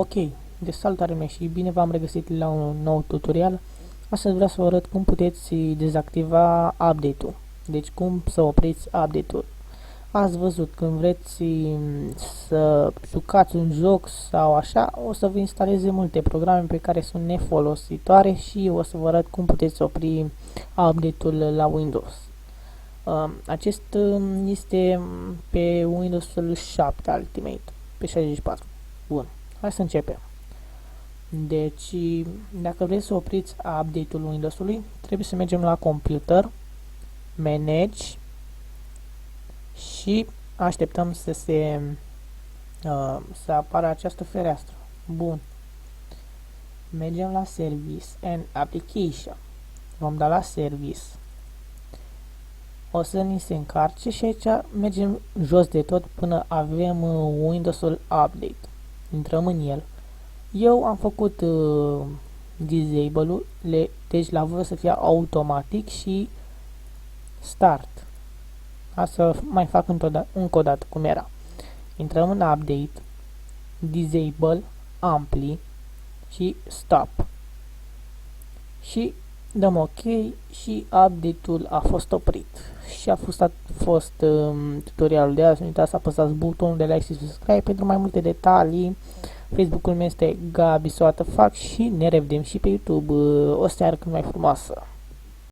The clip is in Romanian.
Ok, de salutare mea și bine v-am regăsit la un nou tutorial. Astăzi vreau să vă arăt cum puteți dezactiva update-ul. Deci cum să opriți update-ul. Ați văzut, când vreți să jucați un joc sau așa, o să vă instaleze multe programe pe care sunt nefolositoare și o să vă arăt cum puteți opri update-ul la Windows. Acest este pe Windows 7 Ultimate, pe 64. Bun, hai să începem. Deci, dacă vreți să opriți update-ul Windows-ului, trebuie să mergem la Computer, Manage și așteptăm să apară această fereastră. Bun. Mergem la Service and Application. Vom da la Service. O să ni se încarce și aici mergem jos de tot până avem Windows-ul Update. Intrăm în el. Eu am făcut disable-ul, deci la voi să fie automatic și start. Asta mai fac încă o dată cum era. Intrăm în update, disable, ampli și stop. Și dăm ok și update-ul a fost oprit. Și a fost tutorialul de azi. Nu uitați să apăsați butonul de like și subscribe pentru mai multe detalii. Facebook-ul meu este Gabi Soată Fac și ne revedem și pe YouTube o seară cât mai frumoasă.